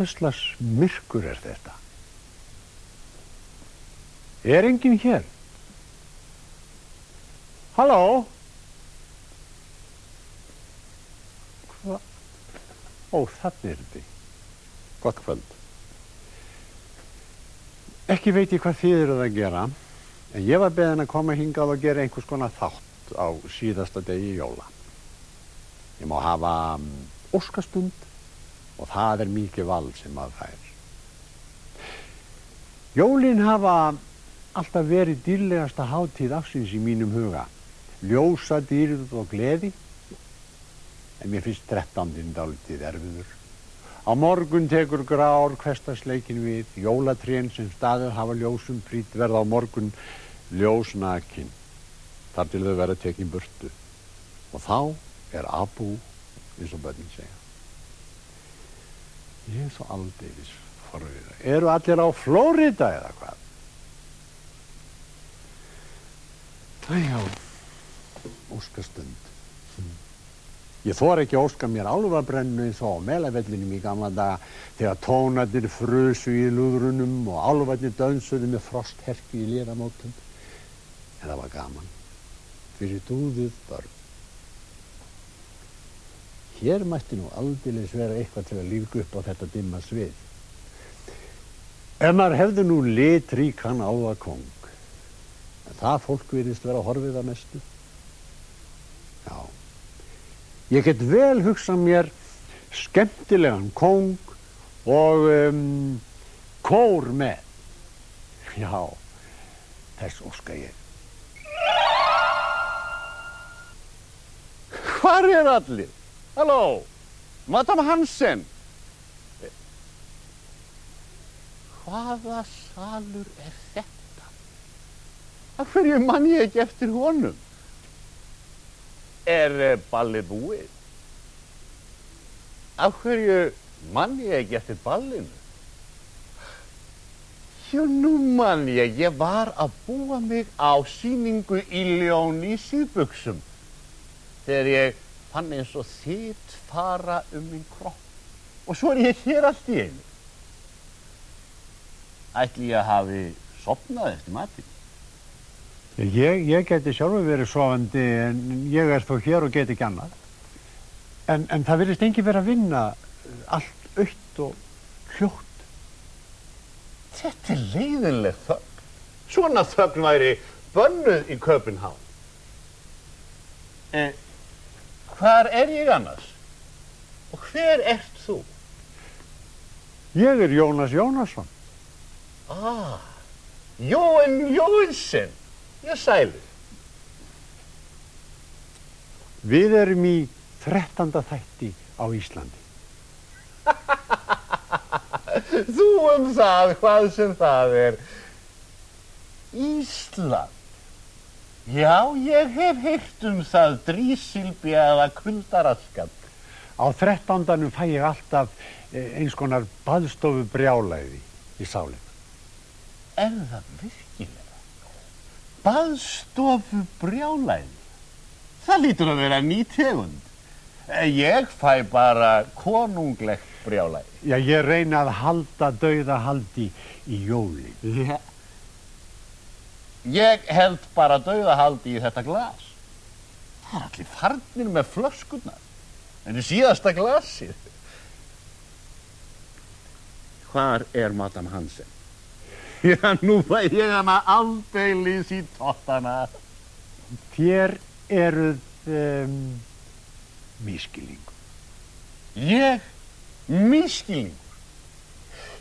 Hvurslags myrkur þetta? Enginn hér? Halló? Hva? Ó, þarna þið. Gott kvöld. Ekki veit ég hvað þið eruð að gera, en ég var beðinn að koma hingað og gera einhvers konar þátt á síðasta degi jóla. Ég má hafa óskastund og það mikið vald sem maður fær. Jólin hafa alltaf verið dýrlegasta hátíð ársins í mínum huga. Ljósadýrð og gleði, en mér finnst 13. dálítið erfiður. Á morgun tekur grár hversdagsleikin við, jólatrén sem staðið hafa ljósum prýtt verða á morgun ljósnakin, þar til þau verða tekin burtu. Og þá abú, eins og börnin segja. Ég svo aldeilis forviða. Eru allir á Flórida eða hvað? Æjá, óskastund. Ég þori ekki að óska mér álfabrennu eins og á Melavellinum í gamla daga þegar tónarnir frusu í lúðrunum og álfarnir dönsuðu með frostherkju í léramótum. En það var gaman. Fyrir dúðuð börn. Hér mætti nú aldeilis vera eitthvað til að lífga upp á þetta dimma svið. Ef maður hefði nú litríkan álfakóng, en það fólk virðist vera horfið að mestu. Já. Ég get vel hugsað mér skemmtilegan kóng og kór með. Já, þess óska ég. Hvar allir? Halló, Madame Hansen. Hvaða salur þetta? Af hverju man ég ekki eftir honum? Ballið búið? Af hverju man ég ekki eftir ballinu? Jú, nú man ég var að búa mig á sýningu í ljón í síðbuxum þegar ég fann eins og þitt fara minn kropp. Og svo ég hér allt í einu. Ætli ég hafi sofnað eftir matinn. Ég geti sjálfur verið sofandi, en ég þó hér og get ekki annað. En það virðist enginn vera að vinna, allt autt og hljótt. Þetta leiðinleg þögn. Svona þögn væri bönnuð í København. Hvar ég annars? Og hver ert þú? Ég Jónas Jónasson. Jóen Jóensen. Já, sælir. Við erum í 13. þætti á Íslandi. Þú það, hvað sem það Ísland. Já, ég hef heyrt það drísilbja eða kuldaraskat. Á 13. fæ ég alltaf eins konar baðstofu brjálæði í sálina. Það virkilega? Baðstofu brjálæði? Það lítur að vera ný tegund. Ég fæ bara konunglegt brjálæði. Já, ég reyna að halda dauðahaldi í jólin. Já. Ég held bara dauðahaldi í þetta glas. Það allir farnir með flöskurnar. En í síðasta glasið. Hvar Madame Hansen? Já, nú fæ ég hana aldeilis í tottana. Þér eruð misskilningur. Ég? Misskilningur?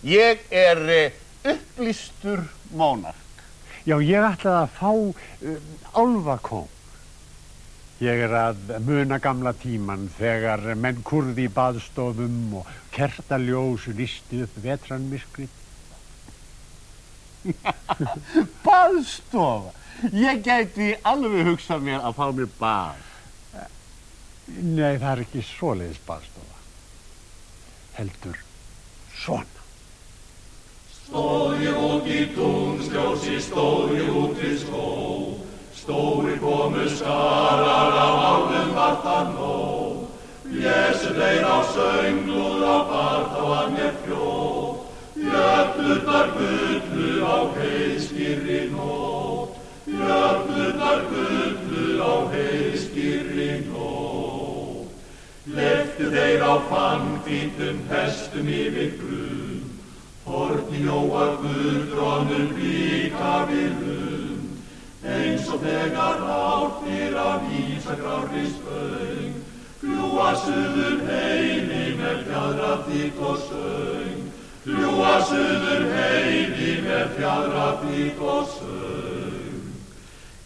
Ég upplýstur mónark. Já, ég ætlaði að fá álfakóng. Ég að muna gamla tíman þegar menn kurði í baðstofum og kertaljós lysti upp vetranmyrkrið. Baðstofa? Ég gæti alveg hugsað mér að fá mér bað. Nei, það ekki svoleiðis baðstofa. Heldur svona. Stóð ég út í túnsljósi, stóð ég út við skó. Stóri komu skarar af álfum var það nóg. Blés Blessu þeir á sönglúð á barð á að mér fljóð, jöfnurnar gullu á heiðskýrri nótt, jöfnurnar gullu á heiðskýrri nótt. Leiftu þeir á fannhvítum hestum yfir grunn, horni jóa guðdrónum líka við lund, eins og þegar áttir af ísagrárri spöng, fljúa suður heiði með fjaðrafík og söng, fljúa suður heiði með fjaðrafík og söng.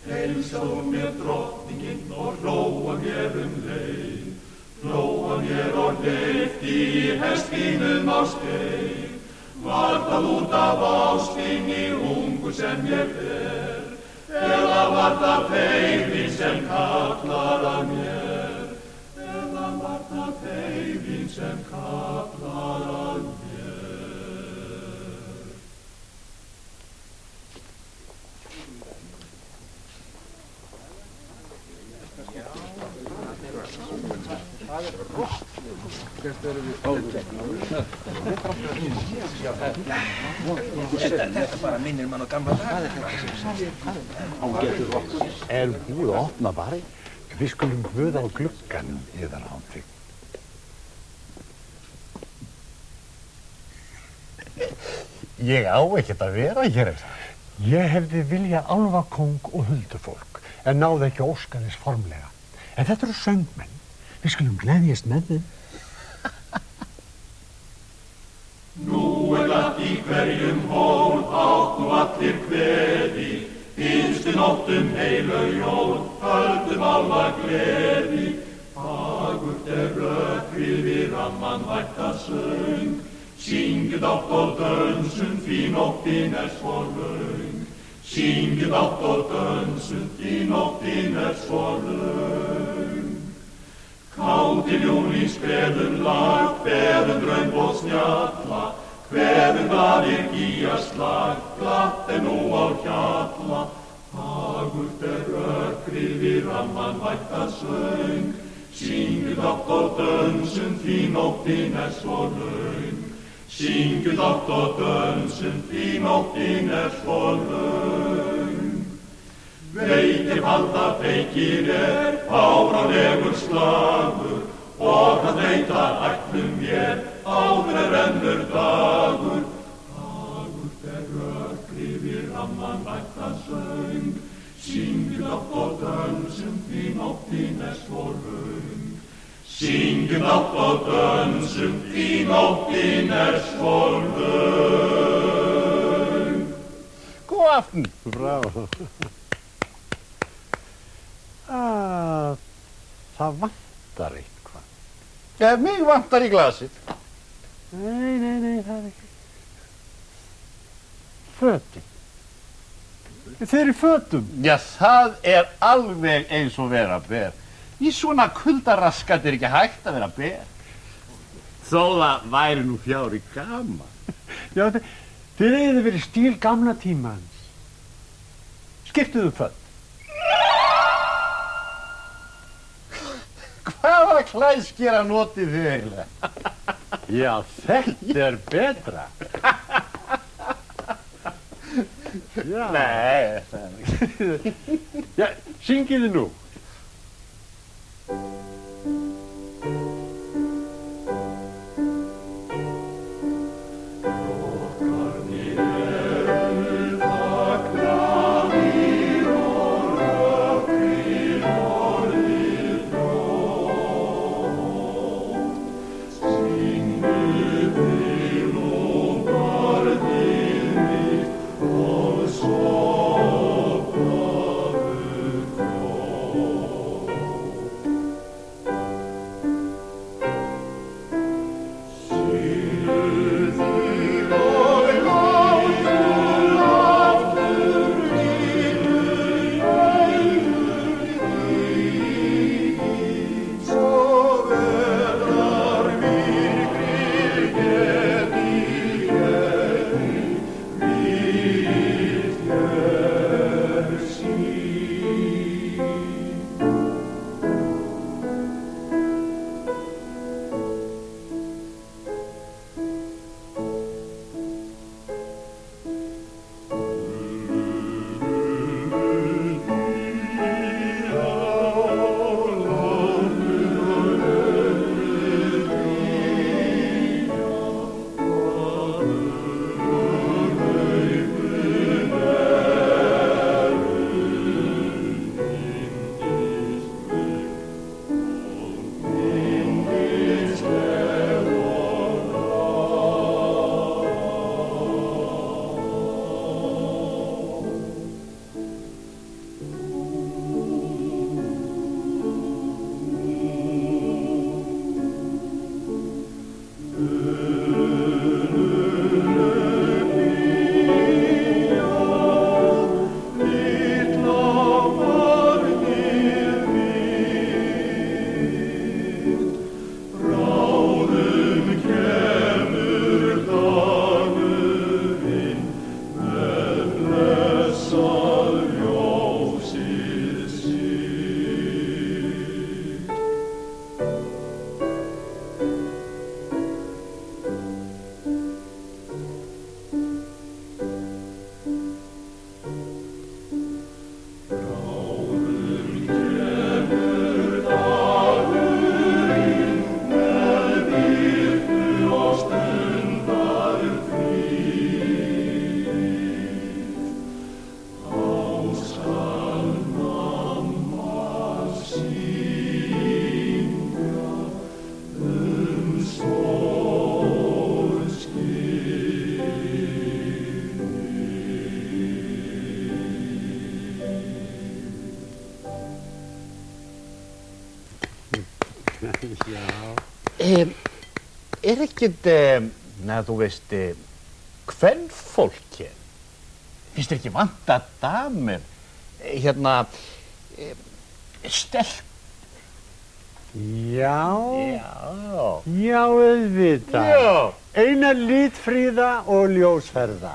Heilsaðu mér drottningin og hlóa mér leið, hlóa mér og leift í hestínum á steig, var það út af ástinni ungu sem ég fer, eða var það feigðin sem kallar að mér, eða var það feigðin sem kallar að mér. Þetta bara minnir mann á gamla daga. Er búið að opna barinn? Við skulum guða á glugganum yðar Hánfrík. Ég á ekkert að vera hér. Ég hefði viljað álfakóng og huldufólk, en náði ekki að óska þess formlega. En þetta eru söngmenn. Við skulum gleðjast með þeim. Nú glatt í hverjum hól, átt nú allir kveði, innstu nóttum heilög jól, höldum álfa gleði. Fagurt rökkrið við ramman vætta söng, syngið átt og dönsum, því nóttin svo löng. Syngið átt og dönsum, því nóttin svo löng. Kátir júlins kveðum lag, kveðum draumb og snjalla, kveðum glaðir gíaslag, glatt nú á hjalla. Fagurt rökkrið við ramman vætta söng, syngið átt og dönsum, því nóttin svo löng. Syngið átt og dönsum, því nóttin svo löng. Veikir halda feikir fáránlegur slagur, og hann veita ætlum mér, áður rennur dagur. Fagurt rökkrið við ramman vætta söng, syngið átt og dönsum, því nóttin svo löng. Syngið átt og dönsum, því nóttin svo löng. Góð aften. Brá. Það vantar eitthvað. Mig vantar í glasið. Nei, það er ekki. Fötin. Þeir eru fötum. Já, það er alveg eins og vera ber. Í svona kuldaraskat er ekki hægt að vera ber. Þó það væri nú fjár í gaman. Já, þið eigið verið stíl gamla tímans. Skiptuðu föt. Hvaða klæðskera notið þið eiginlega? Já, þetta er betra. Já. Nei, það er ekki. Já, syngiði nú. ekkert, þú veist, kvenfólk hér? Finnst þér ekki vanta damer? Stelp. Já, Já, auðvitað. Já. Einar litfríða og ljósherða.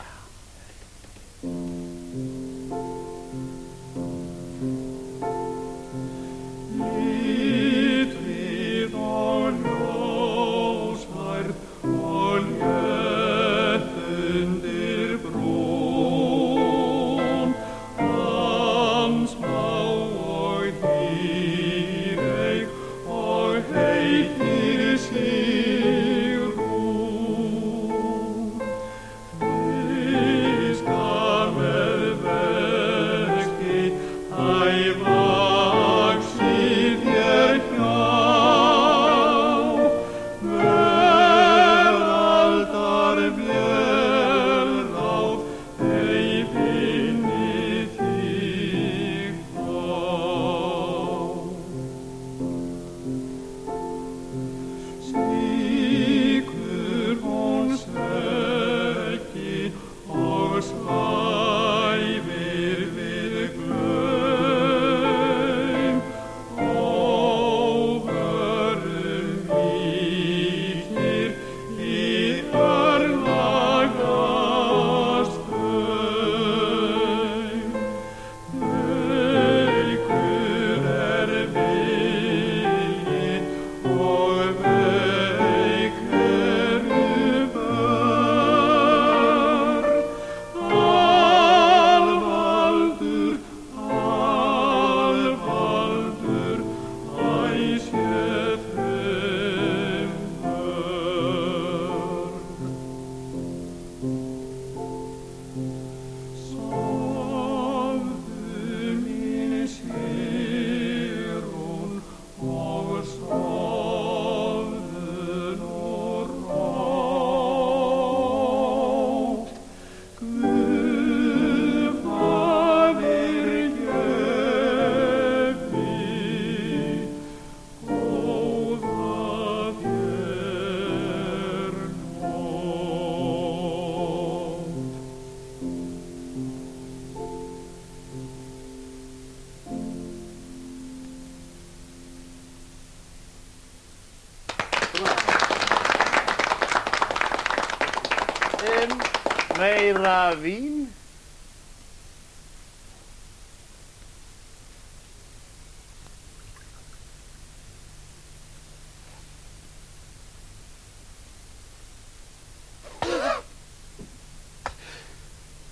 Meira vín?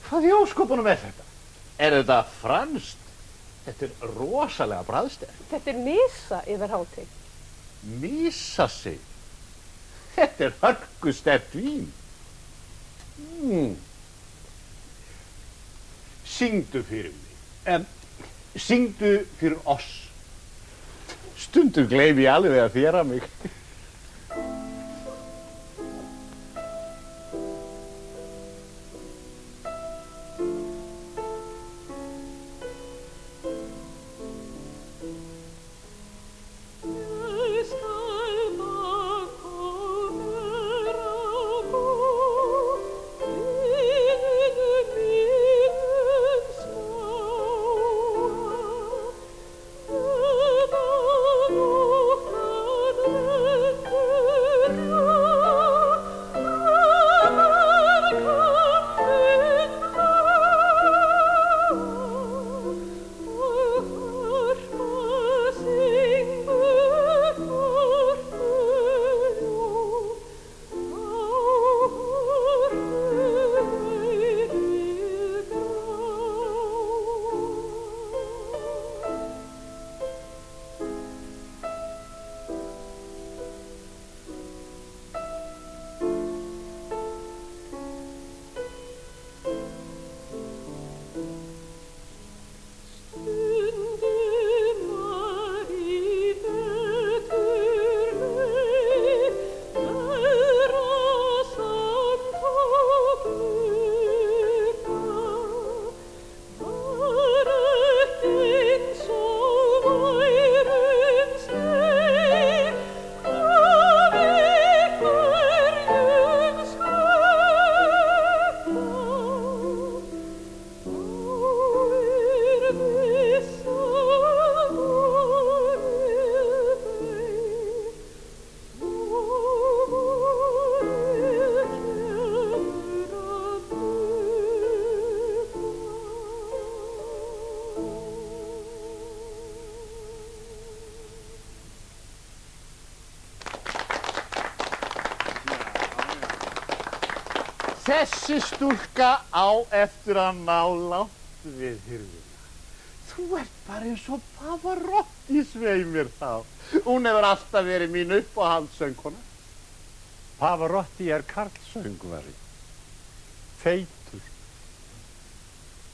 Hvað í ósköpunum er þetta? Er þetta franskt? Þetta er rosalega bragðsterkt. Þetta er misa yfir hátíð. Misa sig? Þetta er hörkusterkt vín. Syngdu fyrir mig. Syngdu fyrir oss. Stundum gleymi ég alveg að þéra mig. Oh, Þessi stúlka á eftir að ná langt við hirðina. Þú ert bara eins og Pavarotti, svei mér þá. Hún hefur alltaf verið mín uppáhaldssöngkona. Pavarotti er karlsöngvari. Feitur.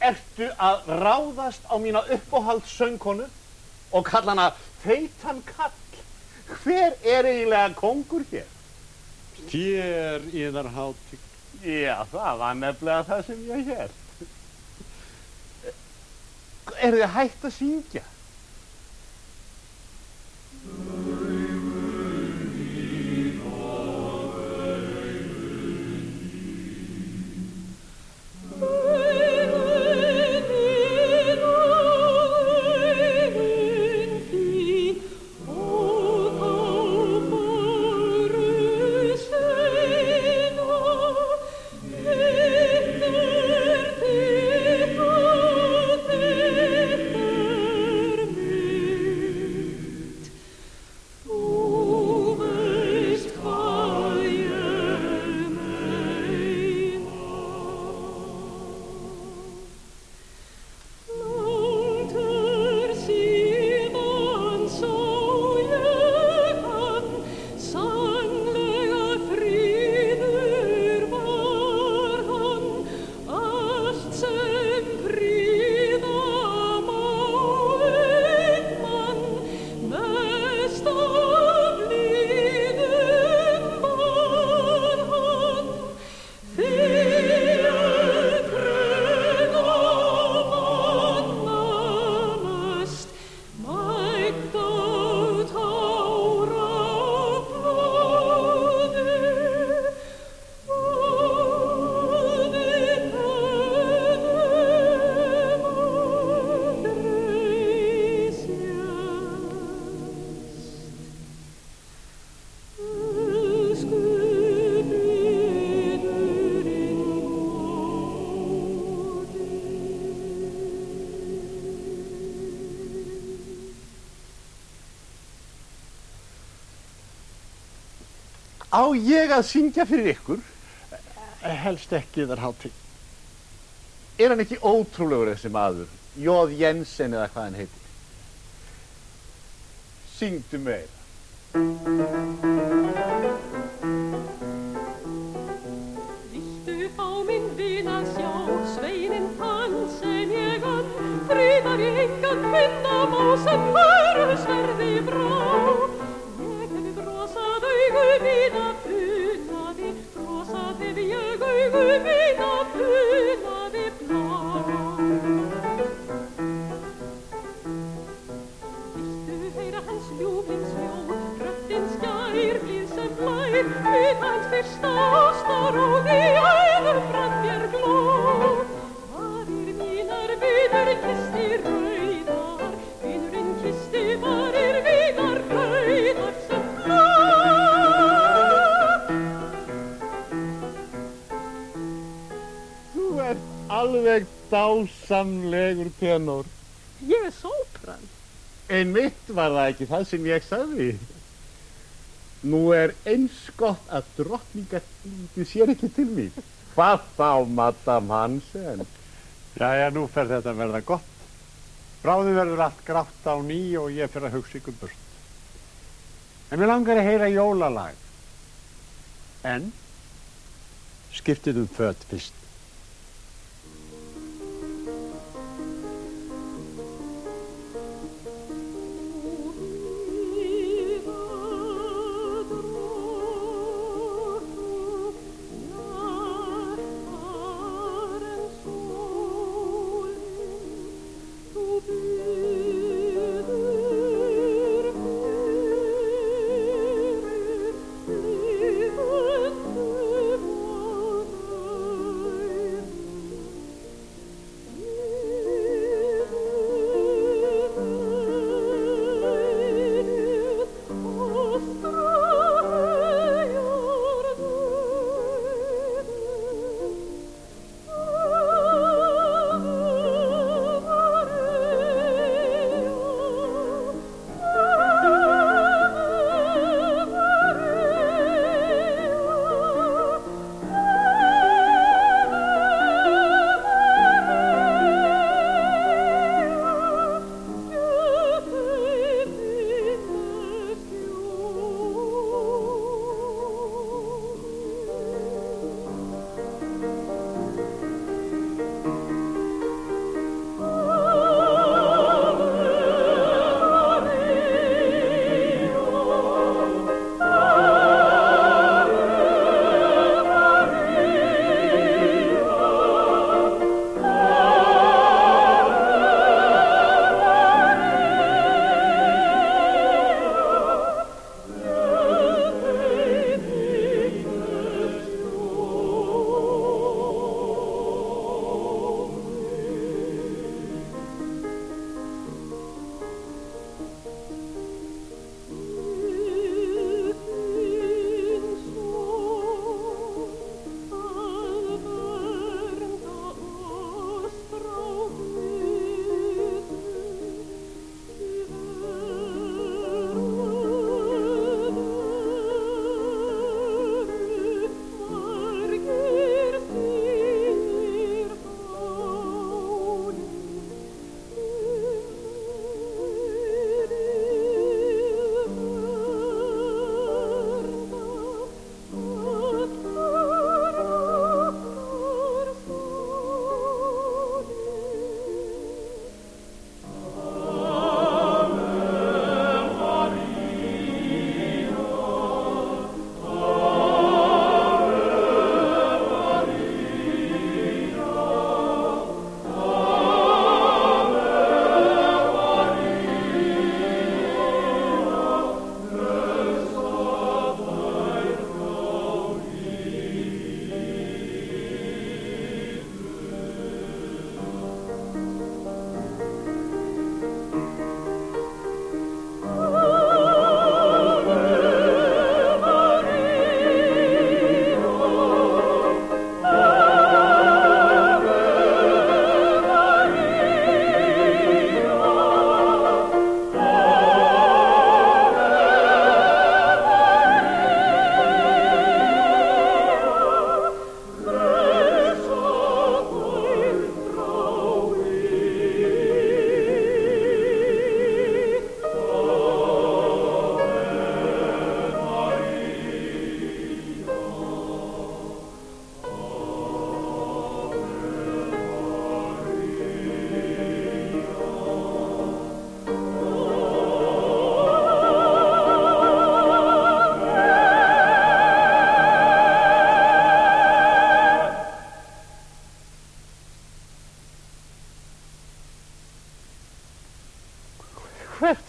Ertu að ráðast á mína uppáhaldssöngkonu og kalla hana feitan kall? Hver er eiginlega kóngur hér? Þér, yðar hátign. Já, það var nefnilega það sem ég hélt. Er þið hætt að syngja? Á ég að syngja fyrir ykkur? Helst ekki, yðar hátign. Er hann ekki ótrúlegur þessi maður? Jóð Jensen eða hvað hann heitir? Syngdu meira. Viltu fá minn vin að sjá sveinin þann sem ég ann, friðar ég engan finna má sem förusverði brá. Ég hef brosað augu mína punaði, brosað hef ég augu mína punaði blá. Viltu heyra hans ljúflingsljóð, röddin skær, blíð sem blær, við hans fyrsta ástaróð í æðum brann mér gló. Varir mínar vinur kisti rauðar, vinurinn kisti varir mínar rauðar sem blá. Þú ert alveg dásamlegur tenor. Ég er sópran. Einmitt var það ekki það sem ég sagði. Nú er eins gott að drottningarnir sér ekki til mín. Hvað þá, Madame Hansen? Jæja, nú fer þetta að verða gott. Bráðum verður allt grátt á ný og ég fer að hugsa ykkur burt. En mér langar að heyra jólalag. En skiptið föt fyrst.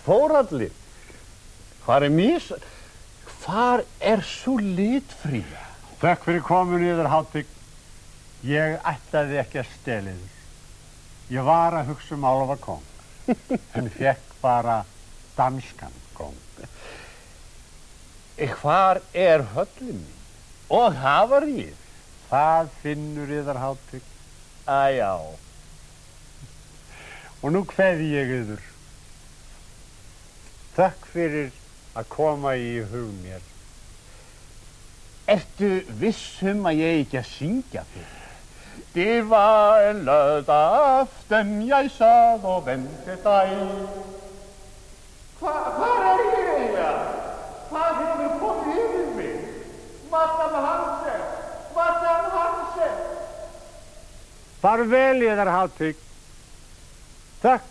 Þóralli, hvar er svo litfría? Þökk fyrir komin yður, Hátign. Ég ætlaði ekki að stela yður. Ég var að hugsa álfakóng, en fekk bara danskan kóng. Hvar er höllin mín? Og hafaríð? Það finnur yður, Hátign. Æjá. Og nú kveði ég yður. Þökk fyrir að koma í hug mér. Ertu viss að ég ekki að syngja fyrir? Det var en lørdag aften, jeg sad og ventede dig. Hvar er ég eiginlega? Hvað hefur komið yfir mig? Madame Hansen! Far vel yður, Hátign. Þökk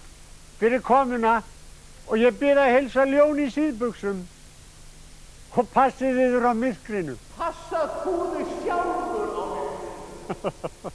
fyrir komuna og ég bið að heilsa ljón í síðbuxum og passið yður á myrkrinu. Passa þú þig sjálfur á mig.